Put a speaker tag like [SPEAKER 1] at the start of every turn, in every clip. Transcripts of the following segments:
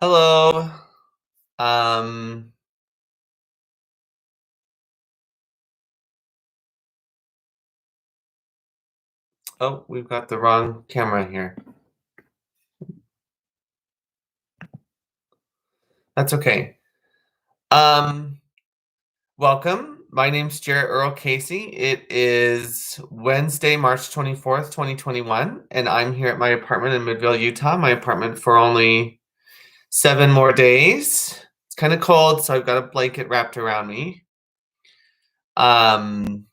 [SPEAKER 1] Hello. Um, oh, we've got the wrong camera here. That's okay. Um, Welcome. My name's Jarrett Earl Casey. It is Wednesday, March 24th, 2021, and I'm here at my apartment in Midvale, Utah. My apartment for only 7 more days. It's kind of cold, so I've got a blanket wrapped around me. Um,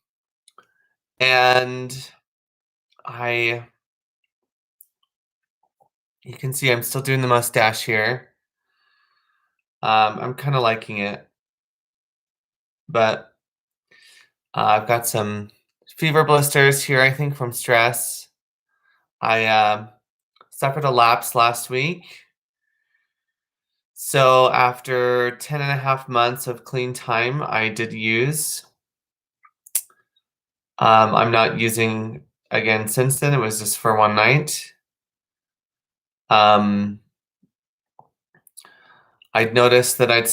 [SPEAKER 1] and I, you can see I'm still doing the mustache here. I'm kind of liking it, but I've got some fever blisters here, I think, from stress. I suffered a lapse last week. So after 10 and a half months of clean time, I did use. I'm not using again since then. It was just for one night. Um, I'd noticed that I'd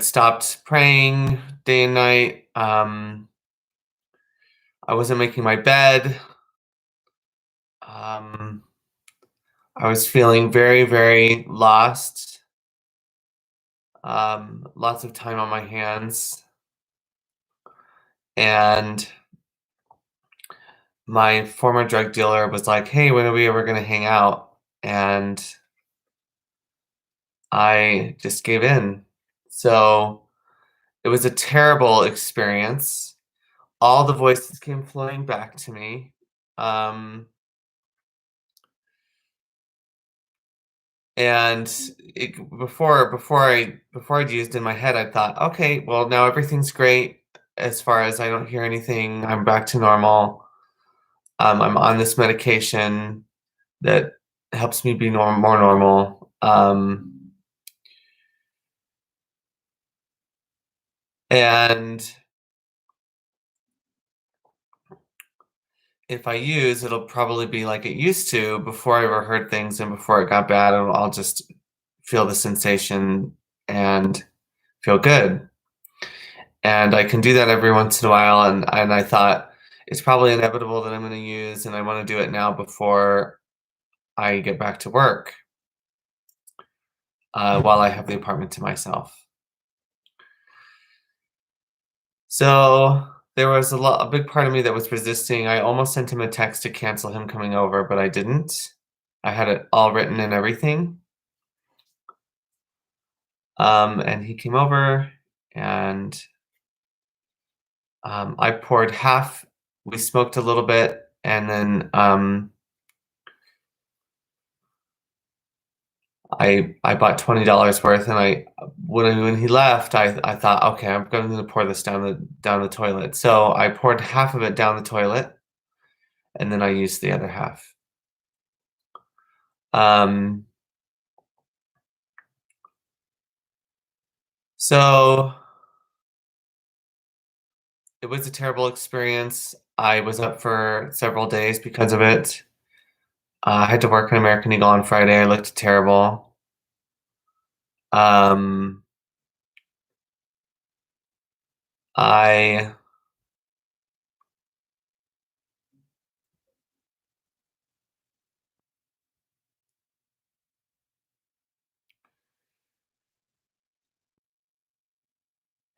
[SPEAKER 1] stopped praying day and night. I wasn't making my bed. Um, I was feeling very, very lost. Lots of time on my hands. And my former drug dealer was like, "Hey, when are we ever going to hang out?" And I just gave in. So it was a terrible experience. All the voices came flowing back to me. Um, and before I'd used in my head, I thought, okay, well now everything's great as far as I don't hear anything. I'm back to normal. I'm on this medication that helps me be more normal. And if I use, it'll probably be like it used to before I ever heard things and before it got bad. I'll just feel the sensation and feel good. And I can do that every once in a while. And I thought it's probably inevitable that I'm going to use, and I want to do it now before I get back to work while I have the apartment to myself. So there was a big part of me that was resisting. I almost sent him a text to cancel him coming over, but I didn't. I had it all written and everything. And he came over, and I poured half. We smoked a little bit, and then I bought $20 worth, and when he left, I thought, okay, I'm going to pour this down the toilet. So I poured half of it down the toilet, and then I used the other half. Um, so it was a terrible experience. I was up for several days because of it. I had to work in American Eagle on Friday. I looked terrible. Um, I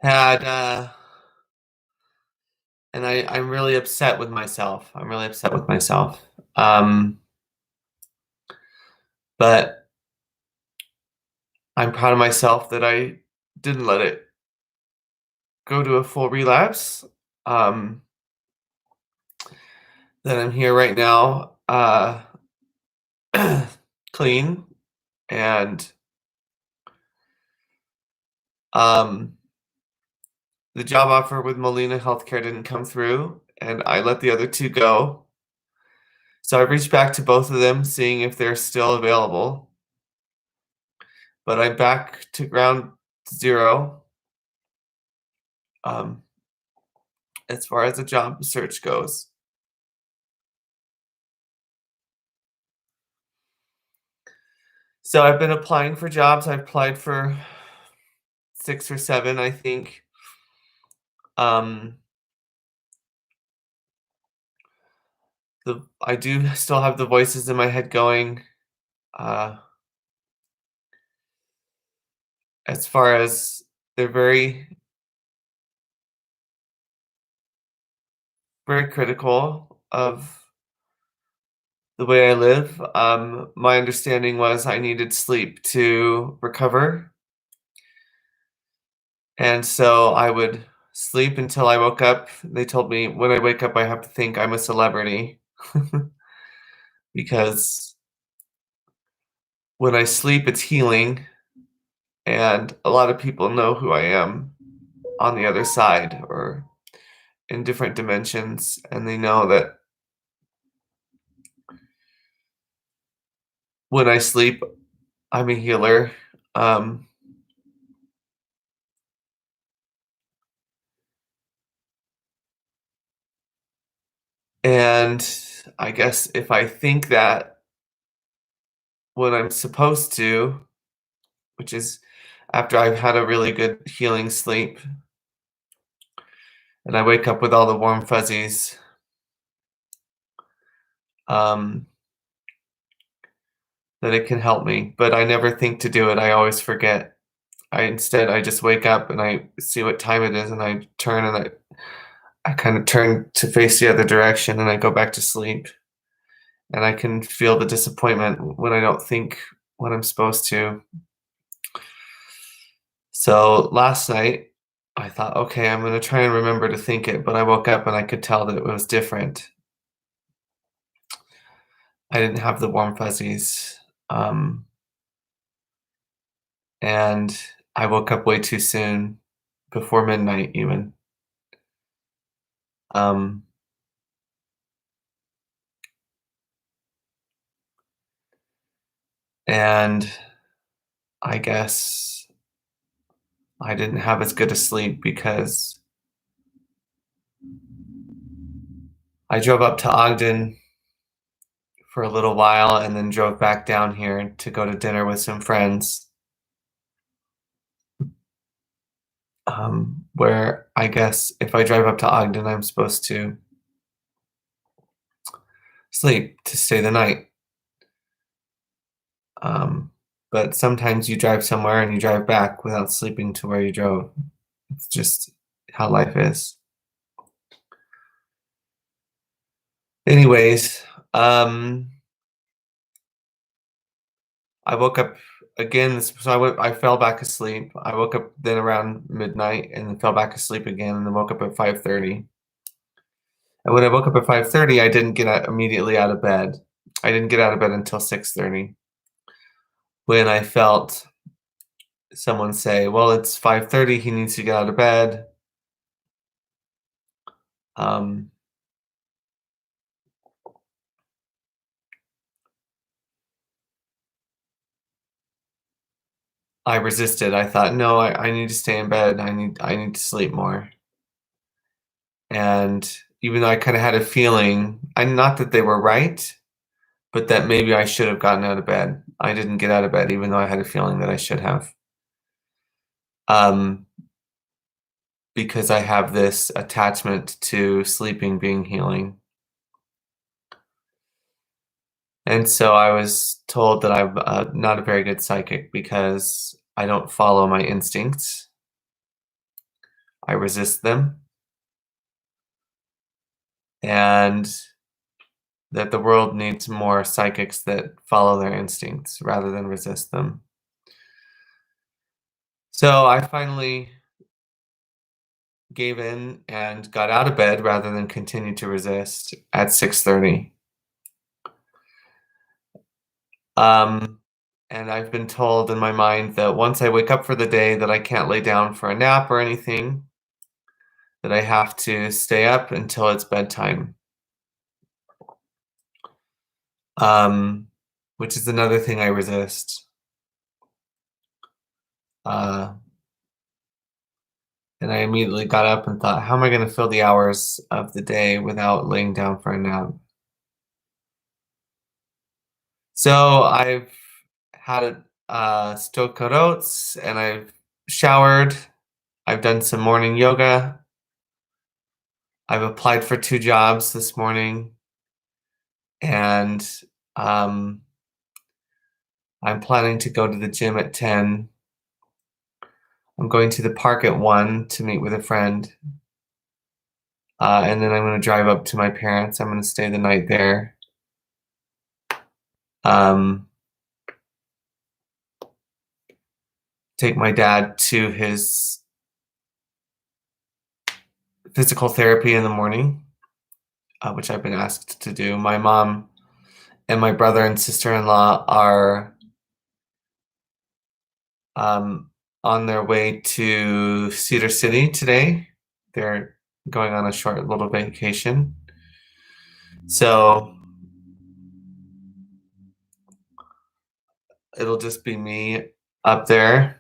[SPEAKER 1] had, and I'm really upset with myself. I'm really upset with myself. Um, but I'm proud of myself that I didn't let it go to a full relapse. Um, that I'm here right now, clean, and um, the job offer with Molina Healthcare didn't come through, and I let the other two go. So I reached back to both of them, seeing if they're still available. But I'm back to ground zero. Um, as far as a job search goes. So I've been applying for jobs. I've applied for 6 or 7, I think. Um, I do still have the voices in my head going, uh, as far as they're very critical of the way I live. My understanding was I needed sleep to recover, and so I would sleep until I woke up. They told me when I wake up, I have to think I'm a celebrity because when I sleep, it's healing, and a lot of people know who I am on the other side or in different dimensions, and they know that when I sleep, I'm a healer. Um, and I guess if I think that when I'm supposed to, which is after I've had a really good healing sleep and I wake up with all the warm fuzzies, um, that it can help me. But I never think to do it. I always forget. I just wake up and I see what time it is and I turn and I kind of turn to face the other direction and I go back to sleep. And I can feel the disappointment when I don't think what I'm supposed to. So last night, I thought, okay, I'm going to try and remember to think it, but I woke up and I could tell that it was different. I didn't have the warm fuzzies. Um, and I woke up way too soon, before midnight, even. Um, and I guess I didn't have as good a sleep because I drove up to Ogden for a little while and then drove back down here to go to dinner with some friends. Where I guess if I drive up to Ogden, I'm supposed to sleep to stay the night. Um, but sometimes you drive somewhere and you drive back without sleeping to where you drove. It's just how life is. Anyways, I woke up again. So I fell back asleep. I woke up then around midnight and then fell back asleep again and then woke up at 5:30. And when I woke up at 5:30, I didn't get immediately out of bed. I didn't get out of bed until 6:30 when I felt someone say, "Well, it's 5:30, he needs to get out of bed." Um, I resisted. I thought, "No, I need to stay in bed. I need to sleep more." And even though I kinda had a feeling, and not that they were right, but that maybe I should have gotten out of bed. I didn't get out of bed even though I had a feeling that I should have. Um, because I have this attachment to sleeping being healing. And so I was told that I'm, not a very good psychic because I don't follow my instincts. I resist them, and that the world needs more psychics that follow their instincts rather than resist them. So I finally gave in and got out of bed rather than continue to resist at 6:30. Um, and I've been told in my mind that once I wake up for the day that I can't lay down for a nap or anything, that I have to stay up until it's bedtime. Um, which is another thing I resist. Uh, And I immediately got up and thought, how am I going to fill the hours of the day without laying down for a nap? So I've had stove cut oats and I've showered. I've done some morning yoga. I've applied for 2 jobs this morning, and um, I'm planning to go to the gym at 10. I'm going to the park at 1 to meet with a friend, and then I'm gonna drive up to my parents'. I'm gonna stay the night there. Um, take my dad to his physical therapy in the morning, which I've been asked to do. My mom and my brother and sister-in-law are um, on their way to Cedar City today. They're going on a short little vacation. So it'll just be me up there.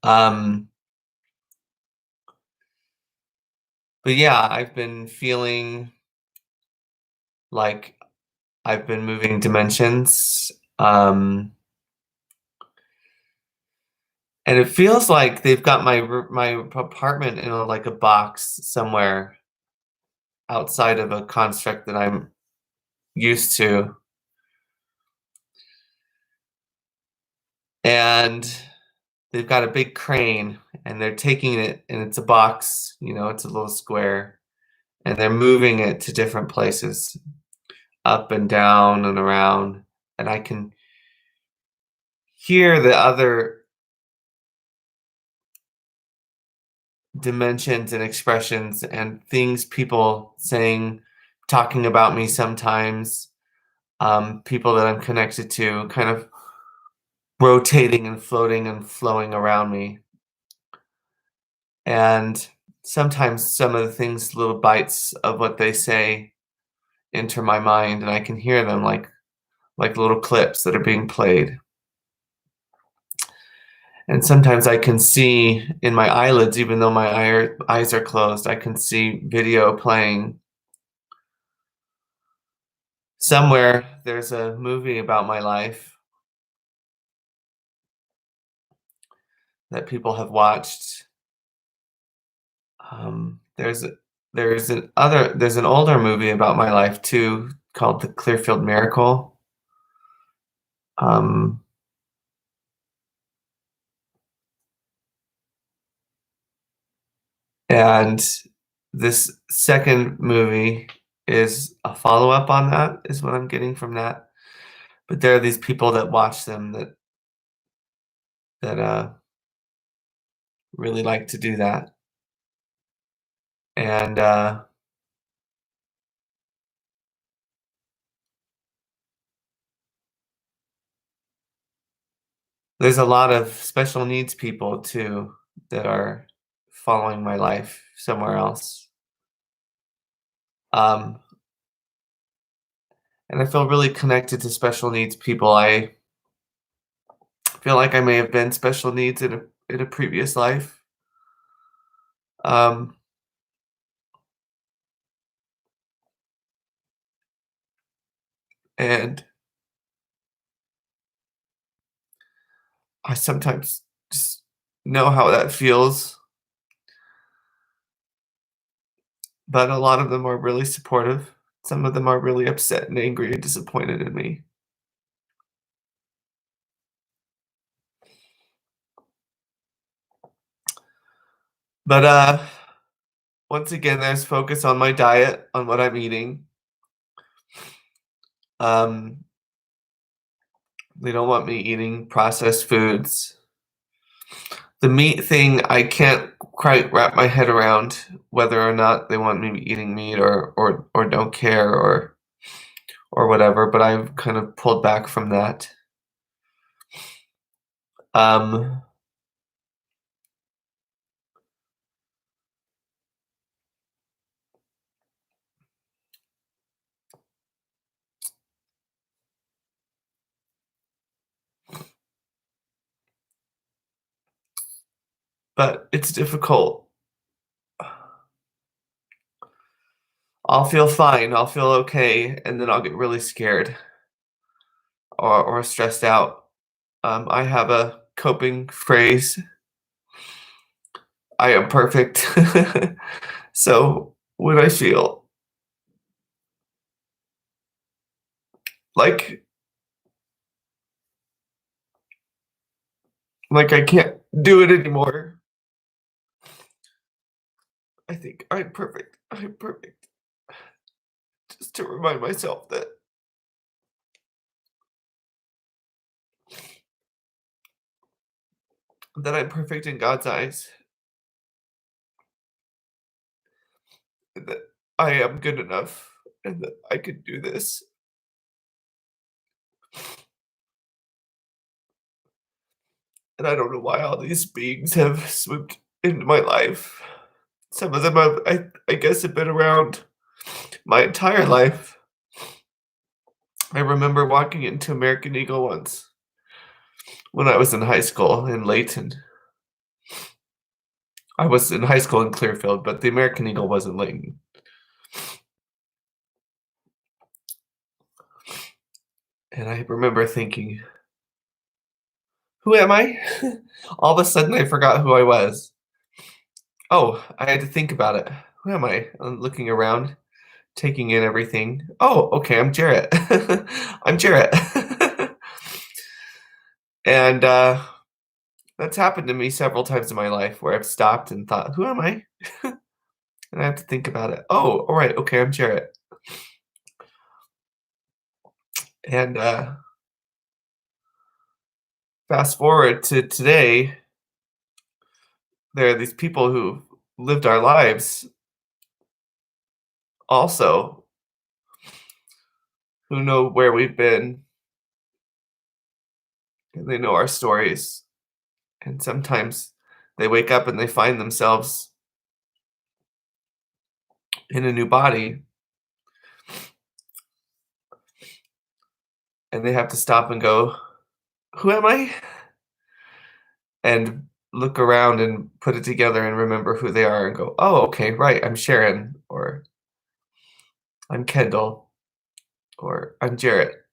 [SPEAKER 1] um, but yeah, I've been feeling like I've been moving dimensions. And it feels like they've got my apartment in like a box somewhere outside of a construct that I'm used to. And they've got a big crane and they're taking it, and it's a box, it's a little square, and they're moving it to different places, up and down and around, and I can hear the other dimensions and expressions and things people saying, talking about me sometimes, people that I'm connected to kind of rotating and floating and flowing around me. And sometimes some of the things, little bites of what they say enter my mind, and I can hear them like little clips that are being played. And sometimes I can see in my eyelids, even though my eyes are closed, I can see video playing. Somewhere there's a movie about my life that people have watched. There's there's an older movie about my life too called The Clearfield Miracle. Um, and this second movie is a follow-up on that, is what I'm getting from that. But there are these people that watch them that really like to do that. And there's a lot of special needs people too that are following my life somewhere else. Um, and I feel really connected to special needs people. I feel like I may have been special needs in a previous life. Um, and I sometimes just know how that feels, but a lot of them are really supportive. Some of them are really upset and angry and disappointed in me. But once again, there's focus on my diet, on what I'm eating. Um, they don't want me eating processed foods. The meat thing, I can't quite wrap my head around whether or not they want me eating meat or don't care or whatever, but I've kind of pulled back from that. Um, but it's difficult. I'll feel fine, I'll feel okay, and then I'll get really scared or stressed out. I have a coping phrase, I am perfect. So when I feel like I can't do it anymore, I think I'm perfect, just to remind myself that I'm perfect in God's eyes, and that I am good enough, and that I can do this. And I don't know why all these beings have swooped into my life. Some of them I guess have been around my entire life. I remember walking into American Eagle once when I was in high school in Layton. I was in high school in Clearfield, but the American Eagle was in Layton. And I remember thinking, "Who am I?" All of a sudden, I forgot who I was. Oh, I had to think about it. Who am I? I'm looking around, taking in everything. Oh, okay, I'm Jarrett. I'm Jarrett. And, that's happened to me several times in my life where I've stopped and thought, "Who am I?" And I have to think about it. "Oh, alright, okay, I'm Jarrett." And, fast forward to today, there are these people who lived our lives also, who know where we've been, and they know our stories, and sometimes they wake up and they find themselves in a new body, and they have to stop and go, "Who am I?" And look around and put it together and remember who they are and go, "Oh, okay, right, I'm Sharon," or "I'm Kendall," or "I'm Jarrett."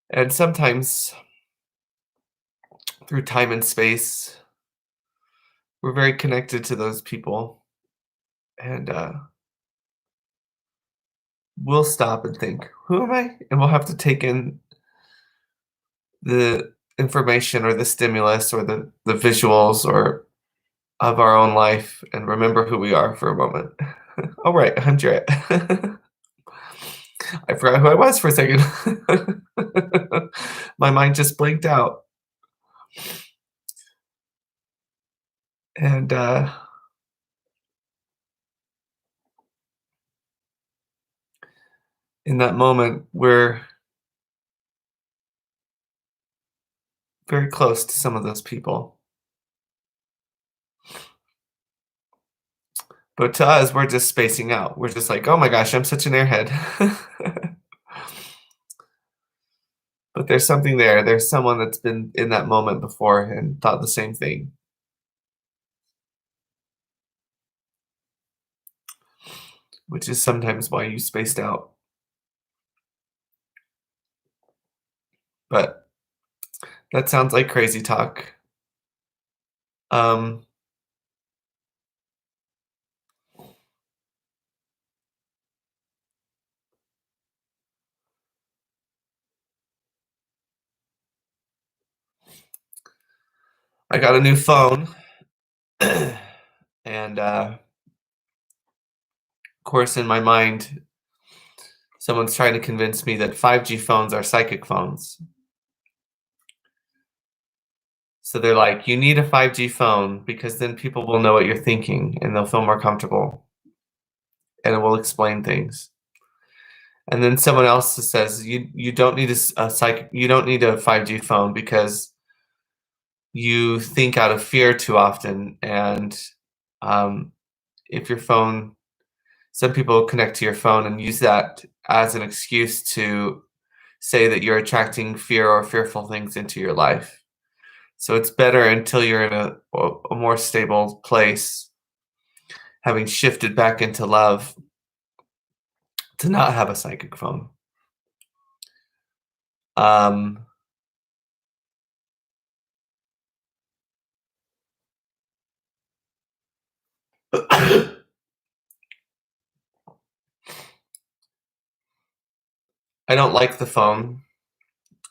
[SPEAKER 1] And sometimes through time and space, we're very connected to those people, and, we'll stop and think, "Who am I?" And we'll have to take in the information or the stimulus or the visuals or of our own life and remember who we are for a moment. "Oh, right, I'm Jarrett." I forgot who I was for a second. My mind just blinked out, and, in that moment, we're very close to some of those people. But to us, we're just spacing out. We're just like, "Oh my gosh, I'm such an airhead." But there's something there. There's someone that's been in that moment before and thought the same thing, which is sometimes why you spaced out. But that sounds like crazy talk. Um, I got a new phone, and, of course, in my mind, someone's trying to convince me that 5G phones are psychic phones. So they're like, "You need a 5G phone because then people will know what you're thinking, and they'll feel more comfortable, and it will explain things." And then someone else says, "You don't need you don't need a 5G phone because you think out of fear too often, and, um, if your phone" some people connect to your phone and use that as an excuse to say that you're attracting fear or fearful things into your life. So it's better until you're in a more stable place, having shifted back into love, to not have a psychic phone. Um, I don't like the phone.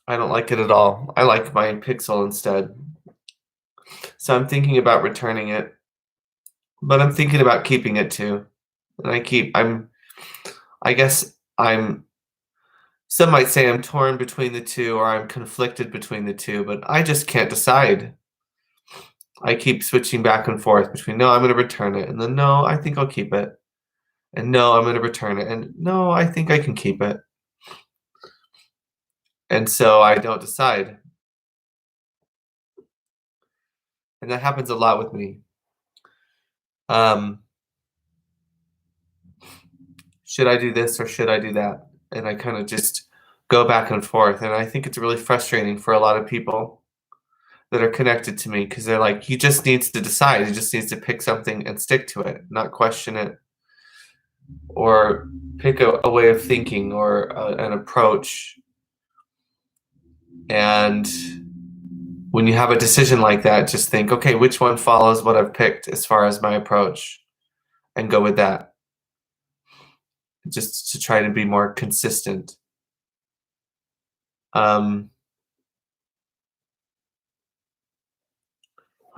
[SPEAKER 1] I don't like it at all. I like my Pixel instead. So I'm thinking about returning it, but I'm thinking about keeping it too. And I guess some might say I'm torn between the two or I'm conflicted between the two, but I just can't decide. I keep switching back and forth between, no, I'm going to return it, and then, no, I think I'll keep it. And no, I'm going to return it, and no, I think I can keep it. And so I don't decide. And that happens a lot with me. Um, should I do this or should I do that? And I kind of just go back and forth. And I think it's really frustrating for a lot of people that are connected to me because they're like, he just needs to decide. He just needs to pick something and stick to it, not question it or pick a way of thinking or an approach. And when you have a decision like that, just think, okay, which one follows what I've picked as far as my approach and go with that. Just to try to be more consistent. Hi,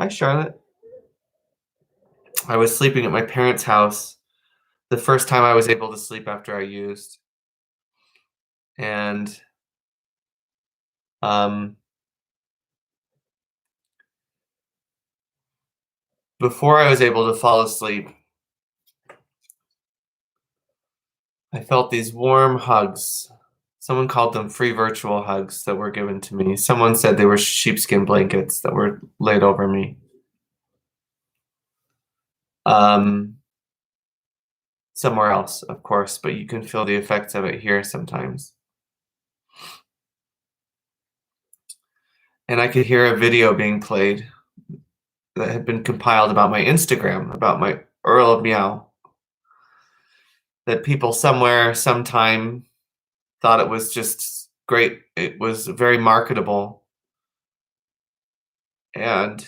[SPEAKER 1] Charlotte. I was sleeping at my parents' house the first time I was able to sleep after I used. And before I was able to fall asleep, I felt these warm hugs. Someone called them free virtual hugs that were given to me. Someone said they were sheepskin blankets that were laid over me. Somewhere else, of course, but you can feel the effects of it here sometimes. And I could hear a video being played that had been compiled about my Instagram, about my Earl of Meow, that people somewhere, sometime thought it was just great. It was very marketable and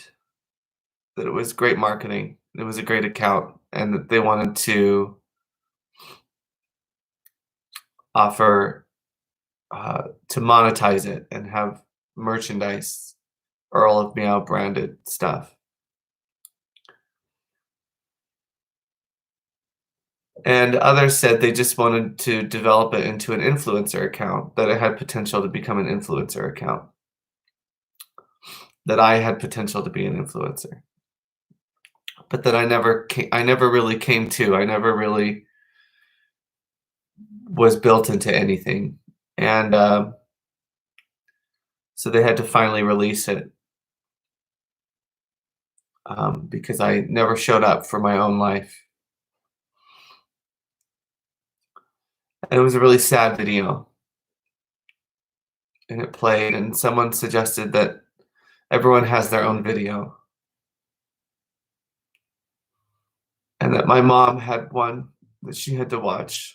[SPEAKER 1] that it was great marketing. It was a great account and that they wanted to offer to monetize it and have merchandise, Earl of Meow branded stuff. And others said they just wanted to develop it into an influencer account, that it had potential to become an influencer account, that I had potential to be an influencer. But that I never really came to. I never really was built into anything. And so they had to finally release it because I never showed up for my own life. And it was a really sad video. And it played, and someone suggested that everyone has their own video. And that my mom had one that she had to watch.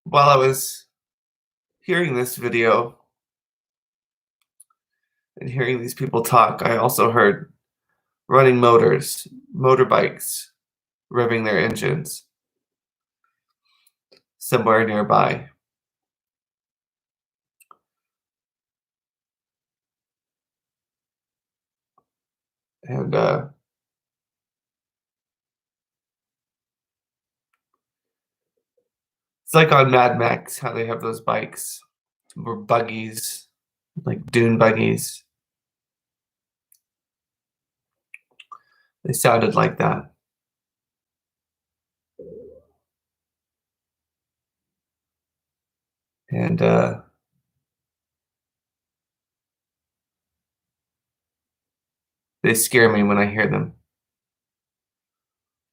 [SPEAKER 1] While I was hearing this video and hearing these people talk, I also heard running motorbikes, revving their engines somewhere nearby. And it's like on Mad Max, how they have those bikes or buggies, like dune buggies. They sounded like that. And they scare me when I hear them.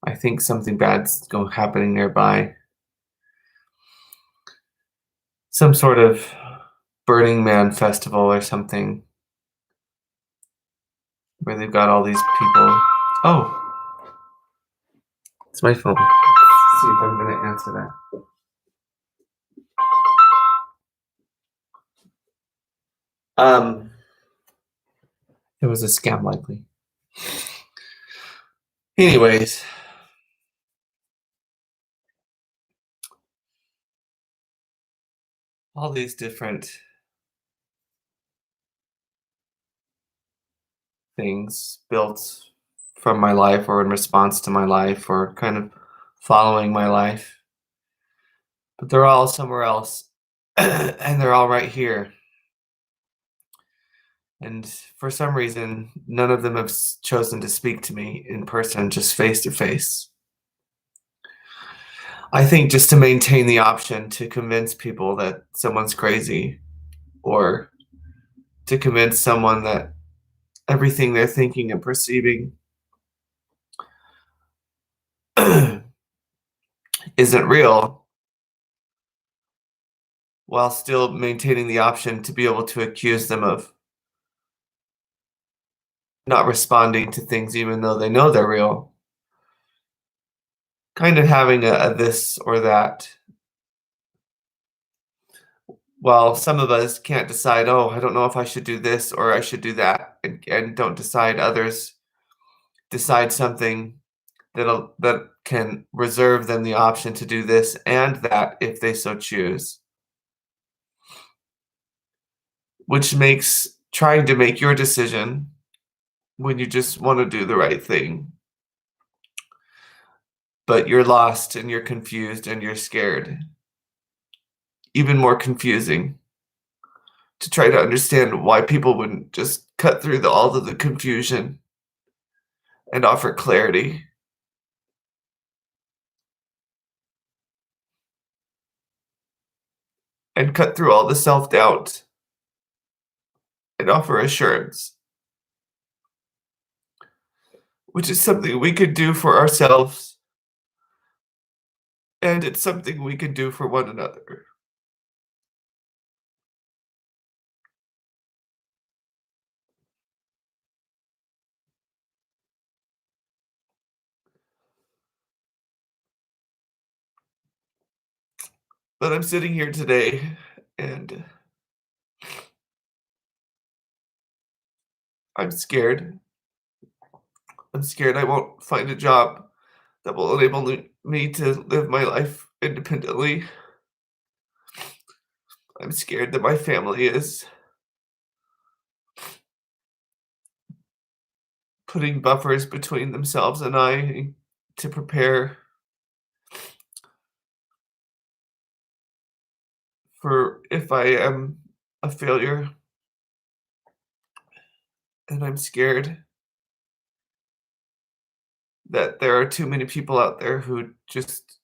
[SPEAKER 1] I think something bad's happening nearby. Some sort of Burning Man festival or something where they've got all these people. Oh, it's my phone. Let's see if I'm going to answer that. It was a scam, likely. Anyways, all these different things built from my life or in response to my life or kind of following my life, but they're all somewhere else and they're all right here. And for some reason, none of them have chosen to speak to me in person, just face to face. I think just to maintain the option to convince people that someone's crazy or to convince someone that everything they're thinking and perceiving isn't real, while still maintaining the option to be able to accuse them of not responding to things even though they know they're real. Kind of having a this or that. While some of us can't decide, oh, I don't know if I should do this or I should do that, and don't decide, others decide something that can reserve them the option to do this and that if they so choose. Which makes trying to make your decision when you just want to do the right thing, but you're lost and you're confused and you're scared, even more confusing to try to understand why people wouldn't just cut through all of the confusion and offer clarity. And cut through all the self-doubt and offer assurance, which is something we could do for ourselves, and it's something we could do for one another. But I'm sitting here today, and I'm scared. I'm scared I won't find a job that will enable me to live my life independently. I'm scared that my family is putting buffers between themselves and I to prepare for if I am a failure. And I'm scared that there are too many people out there who just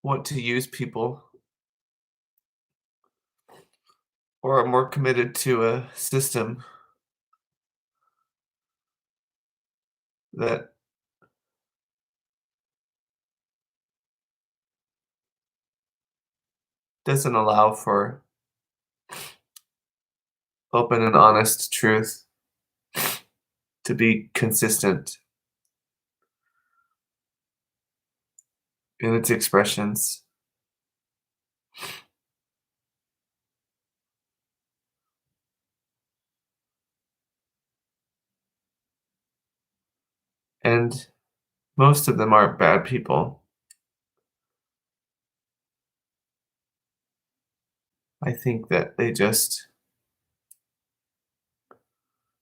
[SPEAKER 1] want to use people or are more committed to a system that doesn't allow for open and honest truth to be consistent in its expressions. And most of them aren't bad people. I think that they just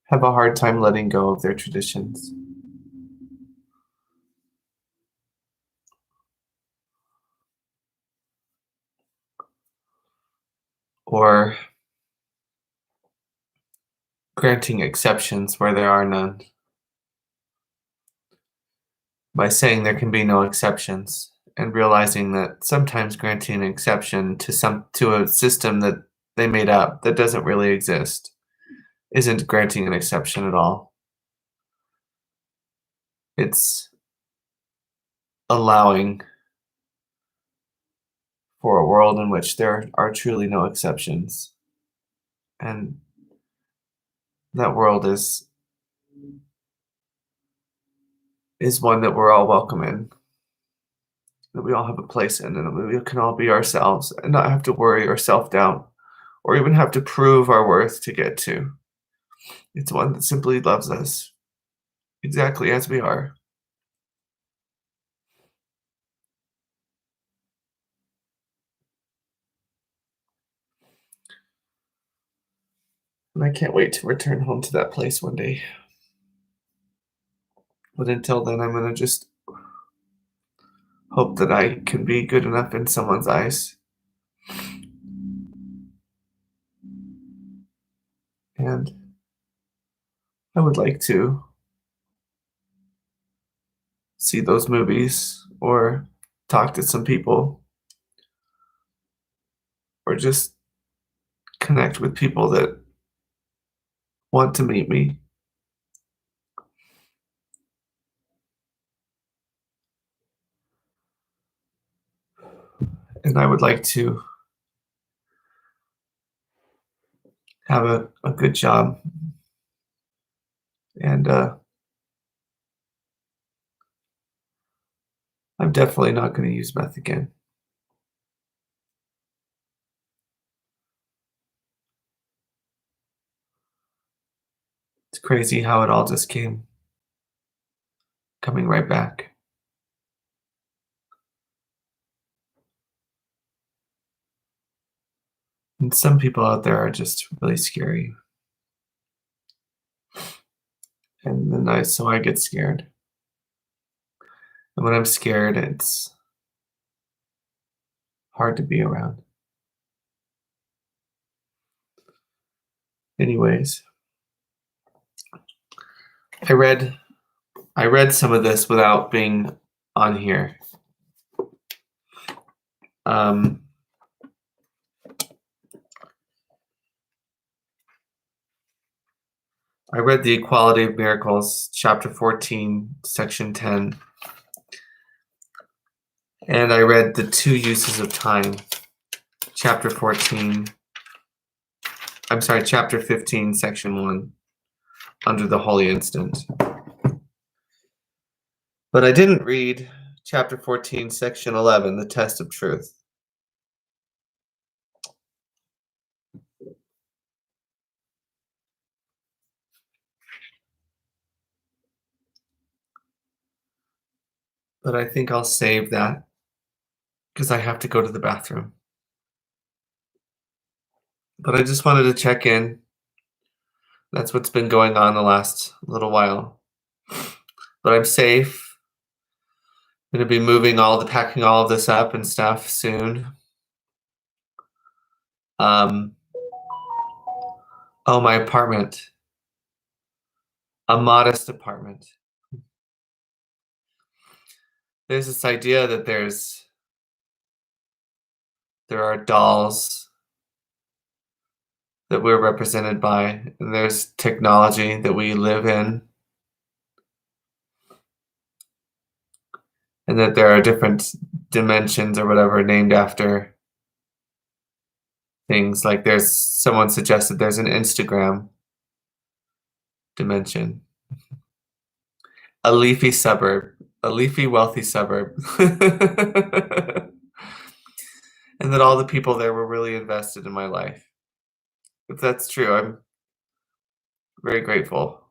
[SPEAKER 1] have a hard time letting go of their traditions. Or granting exceptions where there are none. By saying there can be no exceptions and realizing that sometimes granting an exception to a system that they made up that doesn't really exist isn't granting an exception at all. It's allowing for a world in which there are truly no exceptions. And that world is one that we're all welcome in, that we all have a place in, and that we can all be ourselves and not have to worry or self-doubt or even have to prove our worth to get to. It's one that simply loves us exactly as we are. And I can't wait to return home to that place one day. But until then, I'm going to just hope that I can be good enough in someone's eyes. And I would like to see those movies or talk to some people or just connect with people that want to meet me. And I would like to have a good job. And I'm definitely not going to use meth again. It's crazy how it all just came coming right back. And some people out there are just really scary. And then I get scared. And when I'm scared, it's hard to be around. Anyways, I read some of this without being on here. I read The Equality of Miracles, chapter 14, section 10. And I read The Two Uses of Time, chapter 15, section 1, under the Holy Instant. But I didn't read chapter 14, section 11, The Test of Truth. But I think I'll save that because I have to go to the bathroom. But I just wanted to check in. That's what's been going on the last little while. But I'm safe. I'm going to be packing all of this up and stuff soon. Oh, my apartment. A modest apartment. There's this idea that there are dolls that we're represented by, and there's technology that we live in, and that there are different dimensions or whatever named after things. Like someone suggested there's an Instagram dimension, a leafy wealthy suburb. And that all the people there were really invested in my life. If that's true, I'm very grateful.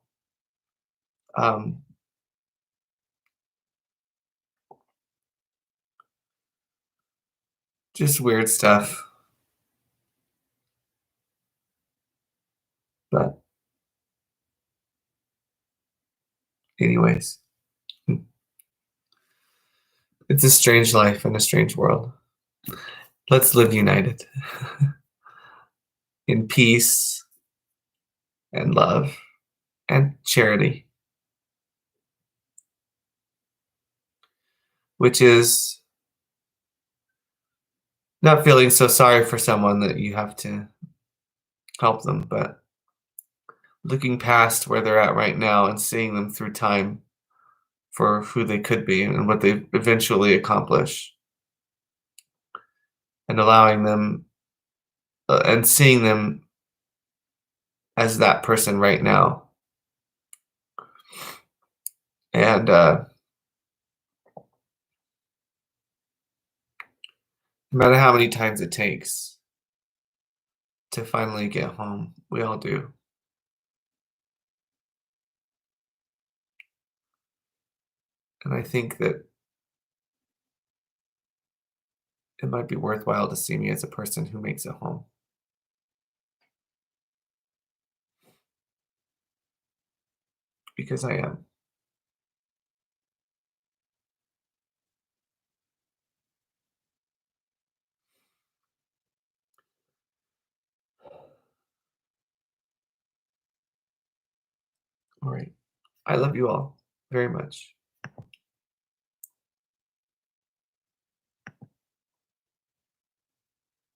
[SPEAKER 1] Just weird stuff. But anyways, it's a strange life and a strange world. Let's live united in peace and love and charity, which is not feeling so sorry for someone that you have to help them, but looking past where they're at right now and seeing them through time for who they could be and what they eventually accomplish, and allowing them and seeing them as that person right now. And no matter how many times it takes to finally get home, we all do. And I think that it might be worthwhile to see me as a person who makes it home, because I am. All right. I love you all very much.